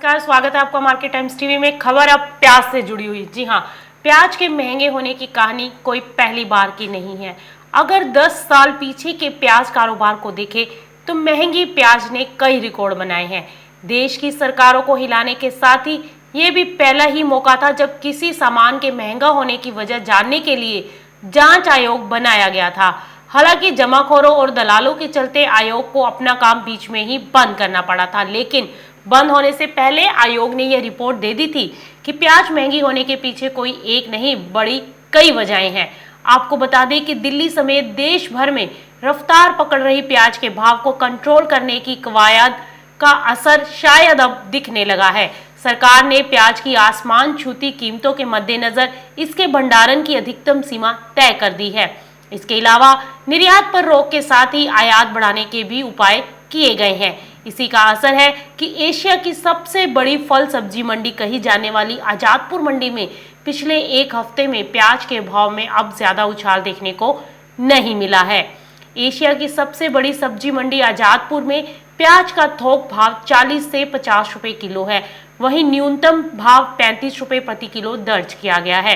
नमस्कार, स्वागत है आपका मार्केट टाइम्स टीवी में। खबर अब प्याज से जुड़ी हुई। जी हाँ, प्याज के महंगे होने की कहानी कोई पहली बार की नहीं है। अगर 10 साल पीछे के प्याज कारोबार को देखें तो महंगी प्याज ने कई रिकॉर्ड बनाए हैं। देश की सरकारों को हिलाने के साथ ही ये भी पहला ही मौका था जब किसी सामान के महंगा होने की वजह जानने के लिए जांच आयोग बनाया गया था। हालांकि जमाखोरों और दलालों के चलते आयोग को अपना काम बीच में ही बंद करना पड़ा था, लेकिन बंद होने से पहले आयोग ने यह रिपोर्ट दे दी थी कि प्याज महंगी होने के पीछे कोई एक नहीं बड़ी कई वजहें हैं। आपको बता दें कि दिल्ली समेत देश भर में रफ्तार पकड़ रही प्याज के भाव को कंट्रोल करने की कवायद का असर शायद अब दिखने लगा है। सरकार ने प्याज की आसमान छूती कीमतों के मद्देनजर इसके भंडारण की अधिकतम सीमा तय कर दी है। इसके अलावा निर्यात पर रोक के साथ ही आयात बढ़ाने के भी उपाय किए गए हैं। इसी का असर है कि एशिया की सबसे बड़ी फल सब्जी मंडी कही जाने वाली आजादपुर मंडी में पिछले एक हफ्ते में प्याज के भाव में अब ज्यादा उछाल देखने को नहीं मिला है। एशिया की सबसे बड़ी सब्जी मंडी आजादपुर में प्याज का थोक भाव 40 से 50 रुपए किलो है। वहीं न्यूनतम भाव 35 रुपए प्रति किलो दर्ज किया गया है।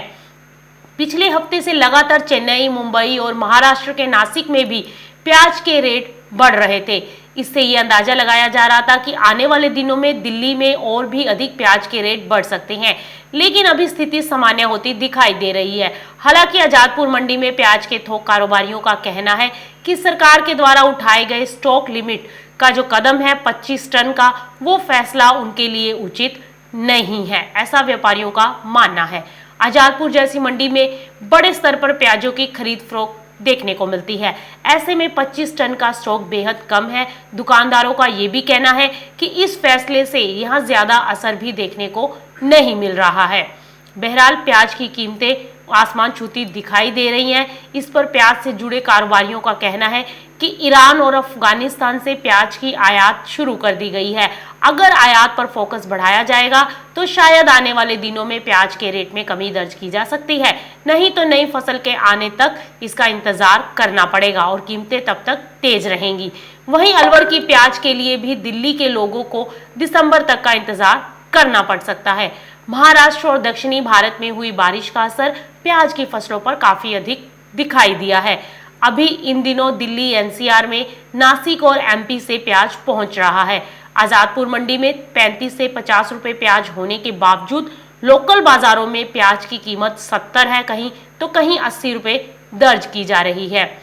पिछले हफ्ते से लगातार चेन्नई, मुंबई और महाराष्ट्र के नासिक में भी प्याज के रेट बढ़ रहे थे। इससे ये अंदाजा लगाया जा रहा था कि आने वाले दिनों में दिल्ली में और भी अधिक प्याज के रेट बढ़ सकते हैं, लेकिन अभी स्थिति सामान्य होती दिखाई दे रही है। हालांकि आजादपुर मंडी में प्याज के थोक कारोबारियों का कहना है कि सरकार के द्वारा उठाए गए स्टॉक लिमिट का जो कदम है 25 टन का, वो फैसला उनके लिए उचित नहीं है, ऐसा व्यापारियों का मानना है। आजादपुर जैसी मंडी में बड़े स्तर पर प्याजों की खरीद फरोख्त देखने को मिलती है। ऐसे में 25 टन का स्टॉक बेहद कम है। दुकानदारों का ये भी कहना है कि इस फैसले से यहाँ ज्यादा असर भी देखने को नहीं मिल रहा है। बहरहाल प्याज की कीमतें आसमान छूती दिखाई दे रही हैं। इस पर प्याज से जुड़े कारोबारियों का कहना है कि ईरान और अफगानिस्तान से प्याज की आयात शुरू कर दी गई है। अगर आयात पर फोकस बढ़ाया जाएगा तो शायद आने वाले दिनों में प्याज के रेट में कमी दर्ज की जा सकती है, नहीं तो नई फसल के आने तक इसका इंतजार करना पड़ेगा और कीमतें तब तक तेज रहेंगी। वहीं अलवर की प्याज के लिए भी दिल्ली के लोगों को दिसंबर तक का इंतजार करना पड़ सकता है। महाराष्ट्र और दक्षिणी भारत में हुई बारिश का असर प्याज की फसलों पर काफी अधिक दिखाई दिया है। अभी इन दिनों दिल्ली, एनसीआर में नासिक और एमपी से प्याज पहुंच रहा है। आजादपुर मंडी में 35 से 50 रुपए प्याज होने के बावजूद लोकल बाजारों में प्याज की कीमत 70 है, कहीं तो कहीं 80 रुपए दर्ज की जा रही है।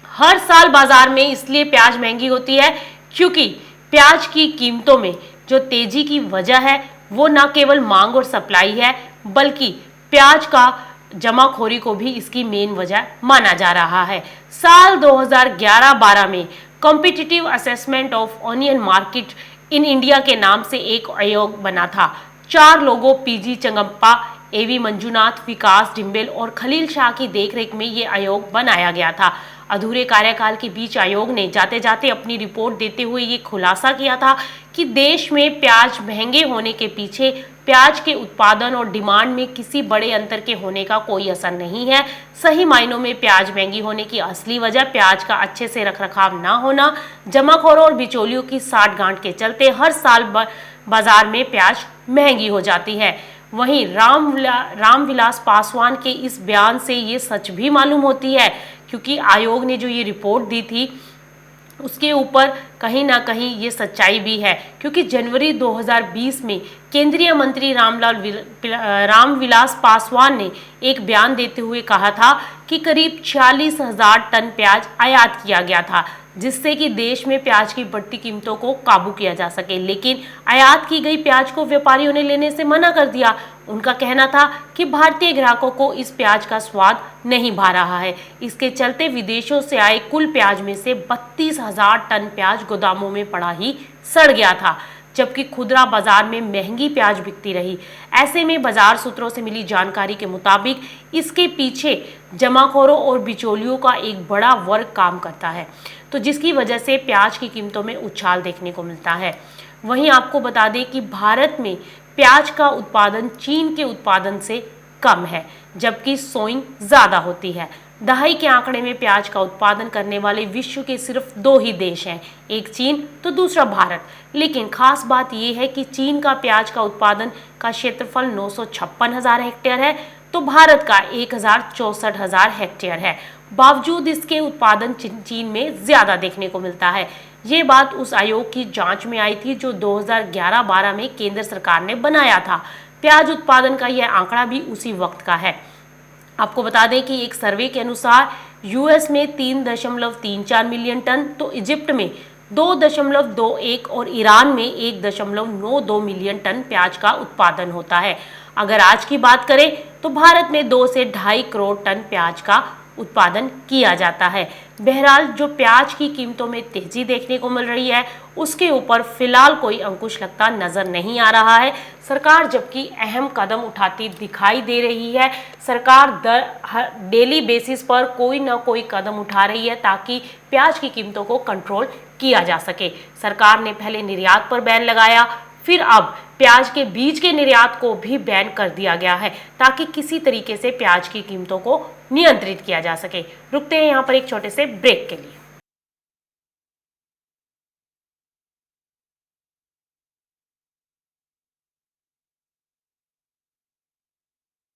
हर साल बाजार में इसलिए प्याज महंगी होती है क्योंकि प्याज की कीमतों में जो तेजी की वजह है वो न केवल मांग और सप्लाई है, बल्कि प्याज का जमाखोरी को भी इसकी मेन वजह माना जा रहा है। साल 2011-12 में competitive assessment of onion market in India के नाम से एक आयोग बना था। 4 लोगों पीजी चंगप्पा, एवी मंजुनाथ, विकास डिम्बेल और खलील शाह की देखरेख में ये आयोग बनाया गया था। अधूरे कार्यकाल के बीच आयोग ने जाते जाते अपनी रिपोर्ट देते हुए ये खुलासा किया था कि देश में प्याज महंगे होने के पीछे प्याज के उत्पादन और डिमांड में किसी बड़े अंतर के होने का कोई असर नहीं है। सही मायनों में प्याज महंगी होने की असली वजह प्याज का अच्छे से रखरखाव ना होना, जमाखोरों और बिचौलियों की साठ गांठ के चलते हर साल बाजार में प्याज महंगी हो जाती है। वहीं रामविलास पासवान के इस बयान से ये सच भी मालूम होती है, क्योंकि आयोग ने जो ये रिपोर्ट दी थी उसके ऊपर कहीं ना कहीं ये सच्चाई भी है, क्योंकि जनवरी 2020 में केंद्रीय मंत्री रामविलास पासवान ने एक बयान देते हुए कहा था कि करीब 46,000 टन प्याज आयात किया गया था, जिससे कि देश में प्याज की बढ़ती कीमतों को काबू किया जा सके। लेकिन आयात की गई प्याज को व्यापारियों ने लेने से मना कर दिया। उनका कहना था कि भारतीय ग्राहकों को इस प्याज का स्वाद नहीं भा रहा है। इसके चलते विदेशों से आए कुल प्याज में से 32,000 टन प्याज गोदामों में पड़ा ही सड़ गया था, जबकि खुदरा बाजार में महंगी प्याज बिकती रही। ऐसे में बाजार सूत्रों से मिली जानकारी के मुताबिक इसके पीछे जमाखोरों और बिचौलियों का एक बड़ा वर्ग काम करता है, तो जिसकी वजह से प्याज की कीमतों में उछाल देखने को मिलता है। वहीं आपको बता दें कि भारत में प्याज का उत्पादन चीन के उत्पादन से कम है, जबकि सोइंग ज़्यादा होती है। दहाई के आंकड़े में प्याज का उत्पादन करने वाले विश्व के सिर्फ 2 ही देश हैं, एक चीन तो दूसरा भारत। लेकिन खास बात यह है कि चीन का प्याज का उत्पादन का क्षेत्रफल 956,000 हेक्टेयर है, तो भारत का 1,64,000 हेक्टेयर है। बावजूद इसके उत्पादन चीन में ज्यादा देखने को मिलता है। ये बात उस आयोग की जांच में आई थी जो 2011-12 में केंद्र सरकार ने बनाया था। प्याज उत्पादन का यह आंकड़ा भी उसी वक्त का है। आपको बता दें कि एक सर्वे के अनुसार यूएस में 3.34 मिलियन टन, तो इजिप्ट में 2.21 और ईरान में 1.92 मिलियन टन प्याज का उत्पादन होता है। अगर आज की बात करें तो भारत में 2 से 2.5 करोड़ टन प्याज का उत्पादन किया जाता है। बहरहाल जो प्याज की कीमतों में तेजी देखने को मिल रही है उसके ऊपर फिलहाल कोई अंकुश लगता नजर नहीं आ रहा है। सरकार जबकि अहम कदम उठाती दिखाई दे रही है, सरकार डेली बेसिस पर कोई ना कोई कदम उठा रही है ताकि प्याज की कीमतों को कंट्रोल किया जा सके। सरकार ने पहले निर्यात पर बैन लगाया, फिर अब प्याज के बीज के निर्यात को भी बैन कर दिया गया है ताकि किसी तरीके से प्याज की कीमतों को नियंत्रित किया जा सके। रुकते हैं यहाँ पर एक छोटे से ब्रेक के लिए।